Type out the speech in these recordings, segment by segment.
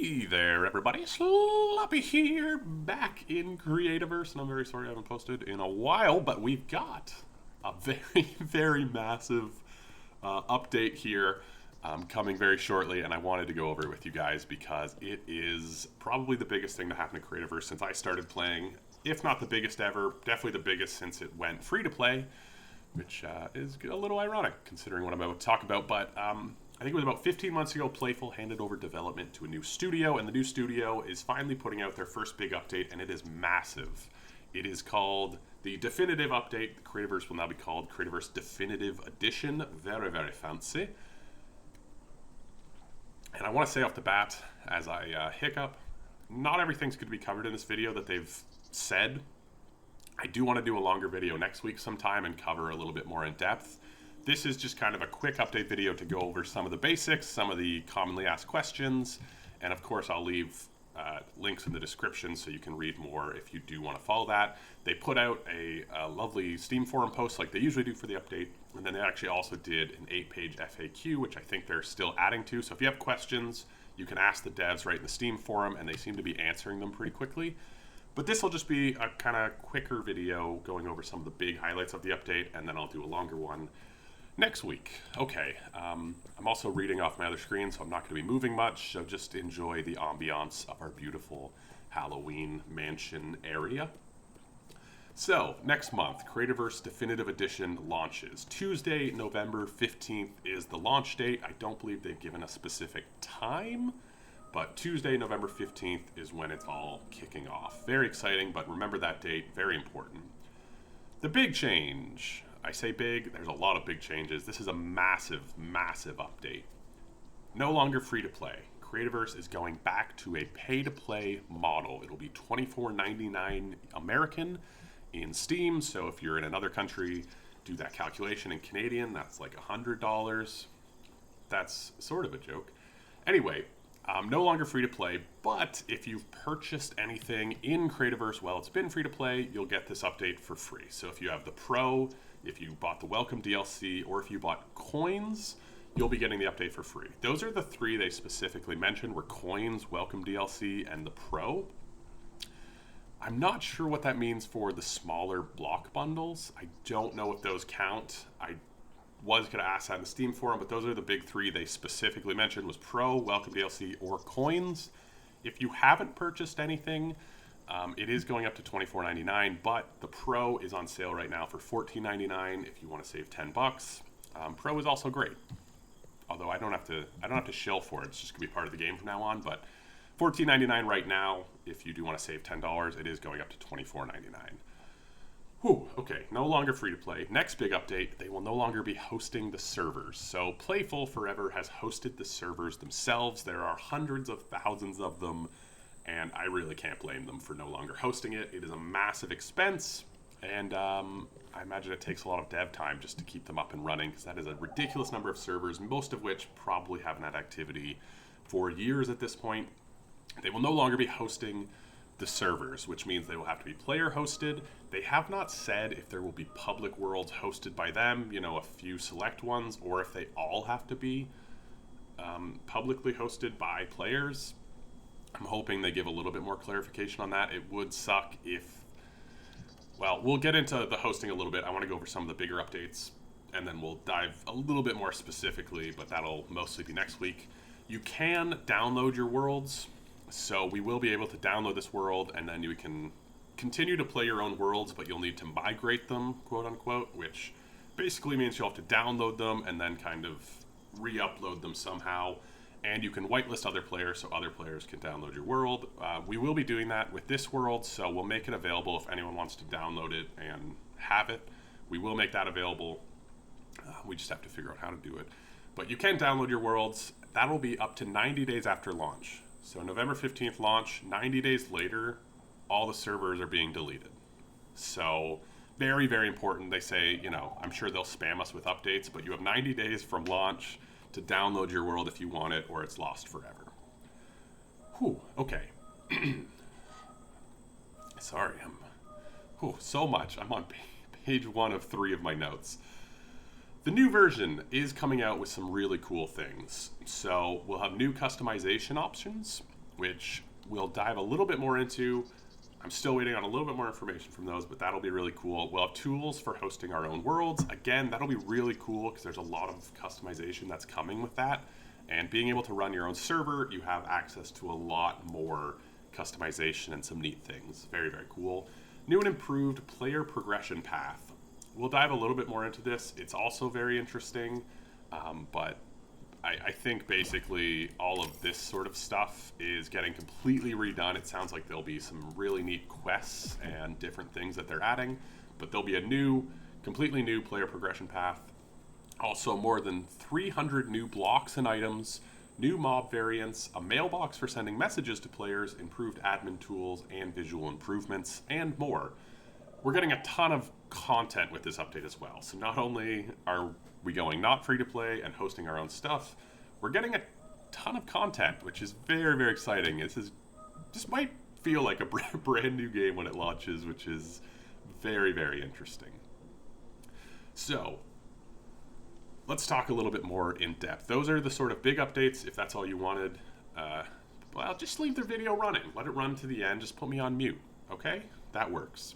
Hey there, everybody. Sloppy here, back in Creativerse, and I'm very sorry I haven't posted in a while, but we've got a very, very massive update here coming very shortly, and I wanted to go over it with you guys because it is probably the biggest thing to happen to Creativerse since I started playing, if not the biggest ever, definitely the biggest since it went free to play, which is a little ironic considering what I'm about to talk about, but I think it was about 15 months ago, Playful handed over development to a new studio, and the new studio is finally putting out their first big update, and it is massive. It is called the Definitive Update. Creativerse will now be called Creativerse Definitive Edition. Very, very fancy. And I want to say off the bat, as I hiccup, not everything's going to be covered in this video that they've said. I do want to do a longer video next week sometime and cover a little bit more in depth. This is just kind of a quick update video to go over some of the basics, some of the commonly asked questions, and of course I'll leave links in the description so you can read more if you do want to follow that. They put out a lovely Steam forum post like they usually do for the update, and then they actually also did an 8-page FAQ, which I think they're still adding to. So if you have questions, you can ask the devs right in the Steam forum, and they seem to be answering them pretty quickly. But this will just be a kind of quicker video going over some of the big highlights of the update, and then I'll do a longer one next week. Okay, I'm also reading off my other screen, so I'm not going to be moving much, so just enjoy the ambiance of our beautiful Halloween mansion area. So, next month, Creativerse Definitive Edition launches. Tuesday, November 15th is the launch date. I don't believe they've given a specific time, but Tuesday, November 15th is when it's all kicking off. Very exciting, but remember that date, very important. The big change. I say big, there's a lot of big changes. This is a massive, massive update. No longer free to play. Creativerse is going back to a pay to play model. It'll be $24.99 American in Steam. So if you're in another country, do that calculation in Canadian, that's like $100. That's sort of a joke. Anyway, no longer free to play, but if you've purchased anything in Creativerse while it's been free to play, you'll get this update for free. So if you have the Pro, if you bought the Welcome DLC, or if you bought coins, you'll be getting the update for free. Those are the three they specifically mentioned, were coins, Welcome DLC, and the Pro. I'm not sure what that means for the smaller block bundles. I don't know if those count. I was going to ask that in the Steam forum, but those are the big three they specifically mentioned, was Pro, Welcome DLC, or coins. If you haven't purchased anything, it is going up to $24.99, but the Pro is on sale right now for $14.99 if you want to save $10. Pro is also great, although I don't have to shill for it. It's just going to be part of the game from now on, but $14.99 right now. If you do want to save $10, it is going up to $24.99. Whew, okay, no longer free to play. Next big update, they will no longer be hosting the servers. So Playful forever has hosted the servers themselves. There are hundreds of thousands of them, and I really can't blame them for no longer hosting it. It is a massive expense, and I imagine it takes a lot of dev time just to keep them up and running, because that is a ridiculous number of servers, most of which probably haven't had activity for years at this point. They will no longer be hosting the servers, which means they will have to be player hosted. They have not said if there will be public worlds hosted by them, you know, a few select ones, or if they all have to be publicly hosted by players. I'm hoping they give a little bit more clarification on that. It would suck if, well, we'll get into the hosting a little bit. I want to go over some of the bigger updates, and then we'll dive a little bit more specifically, but that'll mostly be next week. You can download your worlds. So we will be able to download this world, and then you can continue to play your own worlds, but you'll need to migrate them, quote unquote, which basically means you'll have to download them and then kind of re-upload them somehow. And you can whitelist other players so other players can download your world. We will be doing that with this world, so we'll make it available if anyone wants to download it and have it. We will make that available. We just have to figure out how to do it. But you can download your worlds. That'll be up to 90 days after launch. So November 15th launch, 90 days later, all the servers are being deleted. So very, very important. They say, you know, I'm sure they'll spam us with updates, but you have 90 days from launch to download your world if you want it, or it's lost forever. Whew, okay. Sorry, so much. I'm on page 1 of 3 of my notes. The new version is coming out with some really cool things. So we'll have new customization options. which we'll dive a little bit more into. I'm still waiting on a little bit more information from those, but that'll be really cool. We'll have tools for hosting our own worlds. Again, that'll be really cool because there's a lot of customization that's coming with that. And being able to run your own server, you have access to a lot more customization and some neat things. Very, very cool. New and improved player progression path. We'll dive a little bit more into this. It's also very interesting, but I think basically all of this sort of stuff is getting completely redone. It sounds like there'll be some really neat quests and different things that they're adding, but there'll be a completely new player progression path. Also, more than 300 new blocks and items, new mob variants, a mailbox for sending messages to players, improved admin tools and visual improvements, and more. We're getting a ton of content with this update as well. So not only are we going not free to play and hosting our own stuff, we're getting a ton of content, which is very, very exciting. This might feel like a brand new game when it launches, which is very, very interesting. So let's talk a little bit more in depth. Those are the sort of big updates. If that's all you wanted, well, just leave the video running. Let it run to the end. Just put me on mute, okay? That works.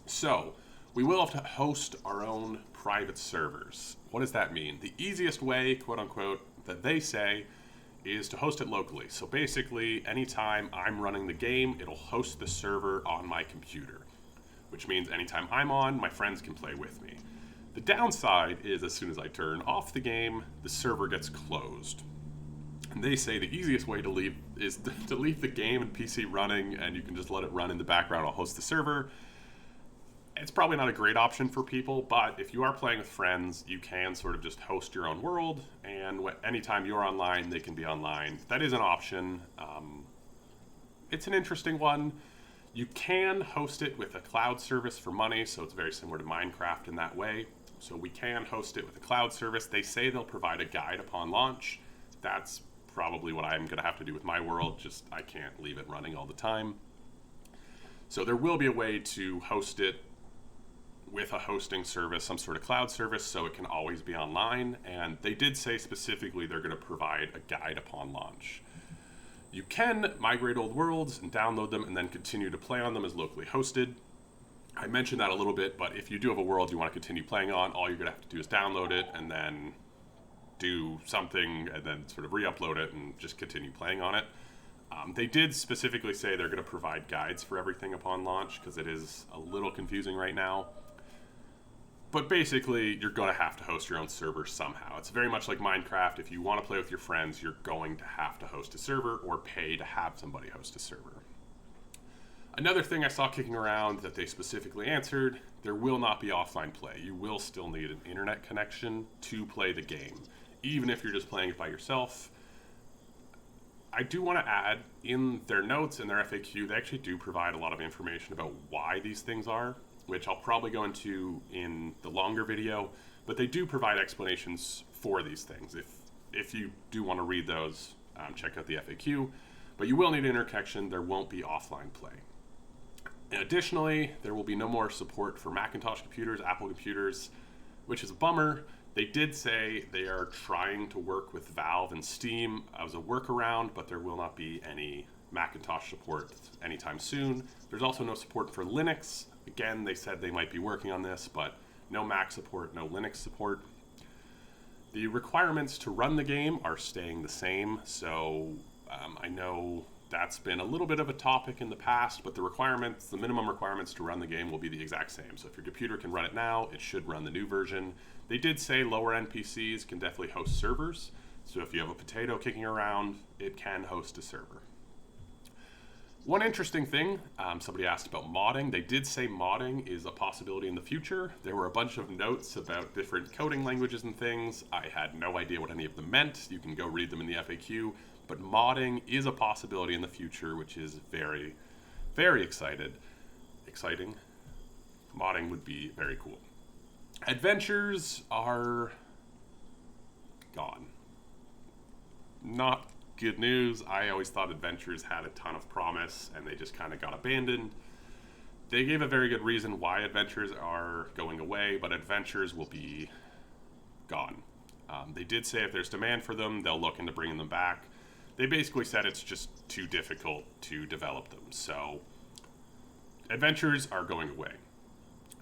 So we will have to host our own private servers. What does that mean? The easiest way, quote unquote, that they say is to host it locally. So basically, anytime I'm running the game, it'll host the server on my computer, which means anytime I'm on, my friends can play with me. The downside is as soon as I turn off the game, the server gets closed. And they say the easiest way to leave is to leave the game and PC running, and you can just let it run in the background. I'll host the server. It's probably not a great option for people, but if you are playing with friends, you can sort of just host your own world, and anytime you're online, they can be online. That is an option. It's an interesting one. You can host it with a cloud service for money, so it's very similar to Minecraft in that way. So we can host it with a cloud service. They say they'll provide a guide upon launch. That's probably what I'm going to have to do with my world, just I can't leave it running all the time. So there will be a way to host it with a hosting service, some sort of cloud service, so it can always be online. And they did say specifically they're going to provide a guide upon launch. You can migrate old worlds and download them and then continue to play on them as locally hosted. I mentioned that a little bit, but if you do have a world you want to continue playing on, all you're going to have to do is download it and then do something and then sort of re-upload it and just continue playing on it. They did specifically say they're going to provide guides for everything upon launch because it is a little confusing right now. But basically, you're going to have to host your own server somehow. It's very much like Minecraft. If you want to play with your friends, you're going to have to host a server or pay to have somebody host a server. Another thing I saw kicking around that they specifically answered, there will not be offline play. You will still need an internet connection to play the game, even if you're just playing it by yourself. I do want to add, in their notes and their FAQ, they actually do provide a lot of information about why these things are, which I'll probably go into in the longer video, but they do provide explanations for these things. If you do want to read those, check out the FAQ, but you will need interconnection. There won't be offline play. And additionally, there will be no more support for Macintosh computers, Apple computers, which is a bummer. They did say they are trying to work with Valve and Steam as a workaround, but there will not be any Macintosh support anytime soon. There's also no support for Linux. Again, they said they might be working on this, but no Mac support, no Linux support. The requirements to run the game are staying the same, so I know that's been a little bit of a topic in the past, but the minimum requirements to run the game will be the exact same. So if your computer can run it now, it should run the new version. They did say lower end PCs can definitely host servers, so if you have a potato kicking around, it can host a server. One interesting thing, somebody asked about modding. They did say modding is a possibility in the future. There were a bunch of notes about different coding languages and things. I had no idea what any of them meant. You can go read them in the FAQ. But modding is a possibility in the future, which is very, very exciting. Modding would be very cool. Adventures are gone. Not good news. I always thought adventures had a ton of promise and they just kind of got abandoned. They gave a very good reason why adventures are going away, but adventures will be gone. They did say if there's demand for them, they'll look into bringing them back. they basically said it's just too difficult to develop them. So adventures are going away.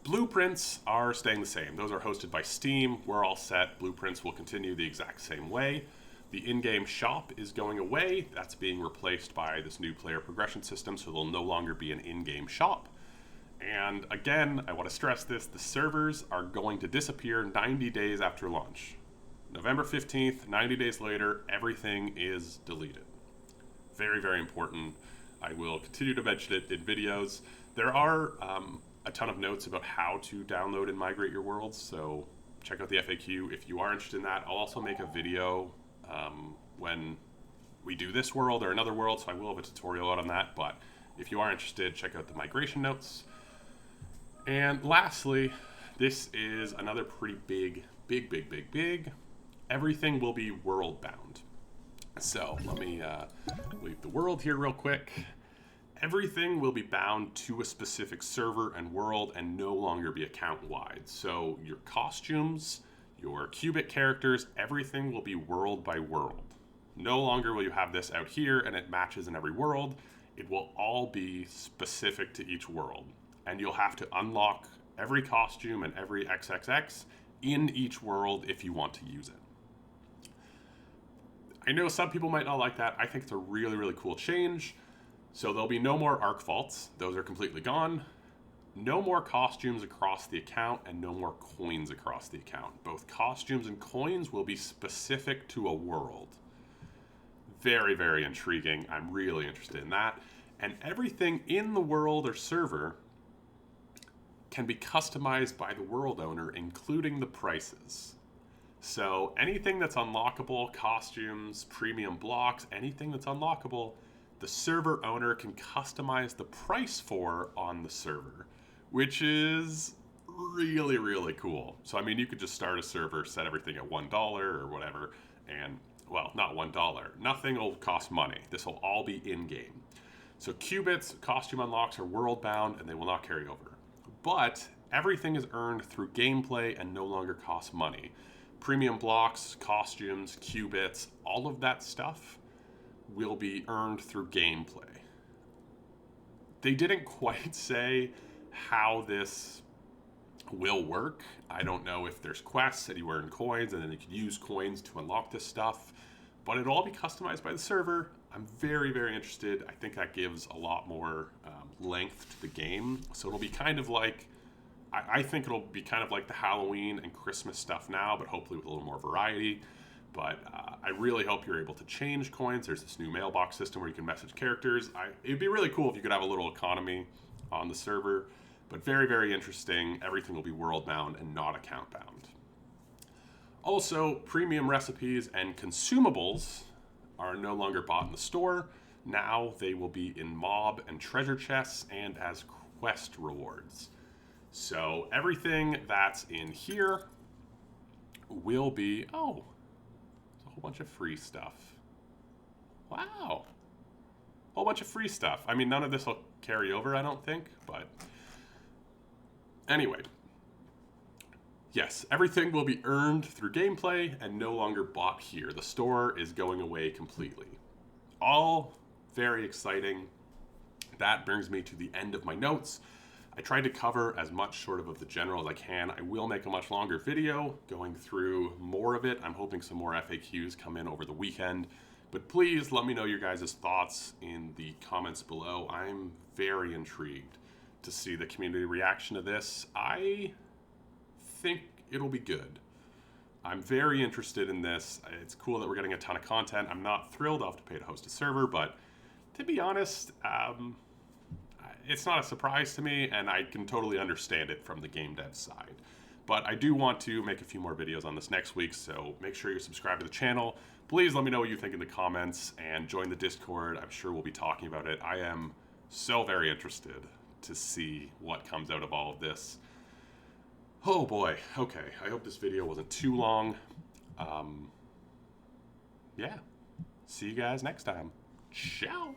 Blueprints are staying the same. Those are hosted by Steam. We're all set. Blueprints will continue the exact same way. The in-game shop is going away. That's being replaced by this new player progression system, so there'll no longer be an in-game shop. And again, I want to stress this, the servers are going to disappear 90 days after launch. November 15th, 90 days later, everything is deleted. Very, very important. I will continue to mention it in videos. There are a ton of notes about how to download and migrate your worlds, so check out the FAQ if you are interested in that. I'll also make a video when we do this world or another world, so I will have a tutorial out on that, but if you are interested, check out the migration notes. And lastly, this is another pretty big, everything will be world bound. So let me leave the world here real quick. Everything will be bound to a specific server and world and no longer be account-wide. So your costumes, your qubit characters, everything will be world by world. No longer will you have this out here and it matches in every world. It will all be specific to each world. And you'll have to unlock every costume and every XXX in each world if you want to use it. I know some people might not like that. I think it's a really, really cool change. So there'll be no more arc vaults. Those are completely gone. No more costumes across the account and no more coins across the account. Both costumes and coins will be specific to a world. Very, very intriguing. I'm really interested in that. And everything in the world or server can be customized by the world owner, including the prices. So anything that's unlockable, costumes, premium blocks, anything that's unlockable, the server owner can customize the price for on the server, which is really, really cool. So, I mean, you could just start a server, set everything at $1 or whatever, and, well, not $1. Nothing will cost money. This will all be in-game. So qubits, costume unlocks are world-bound, and they will not carry over. But everything is earned through gameplay and no longer costs money. Premium blocks, costumes, qubits, all of that stuff will be earned through gameplay. They didn't quite say how this will work. I don't know if there's quests and you earn coins and then you can use coins to unlock this stuff, but it'll all be customized by the server. I'm very, very interested. I think that gives a lot more length to the game. So it'll be kind of like, I think it'll be kind of like the Halloween and Christmas stuff now, but hopefully with a little more variety. But I really hope you're able to change coins. There's this new mailbox system where you can message characters. It'd be really cool if you could have a little economy on the server, but very, very interesting. Everything will be world bound and not account bound. Also, premium recipes and consumables are no longer bought in the store. Now they will be in mob and treasure chests and as quest rewards. So everything that's in here will be, oh, a whole bunch of free stuff. Wow. A whole bunch of free stuff. I mean, none of this will carry over, I don't think, but anyway. Yes, everything will be earned through gameplay and no longer bought here. The store is going away completely. All very exciting. That brings me to the end of my notes. I tried to cover as much sort of the general as I can. I will make a much longer video going through more of it. I'm hoping some more FAQs come in over the weekend. But please let me know your guys' thoughts in the comments below. I'm very intrigued to see the community reaction to this. I think it'll be good. I'm very interested in this. It's cool that we're getting a ton of content. I'm not thrilled I'll have to pay to host a server, but to be honest, it's not a surprise to me, and I can totally understand it from the game dev side. But I do want to make a few more videos on this next week, so make sure you subscribe to the channel. Please let me know what you think in the comments, and join the Discord. I'm sure we'll be talking about it. I am so very interested to see what comes out of all of this. Oh boy, okay. I hope this video wasn't too long. Yeah. See you guys next time. Ciao.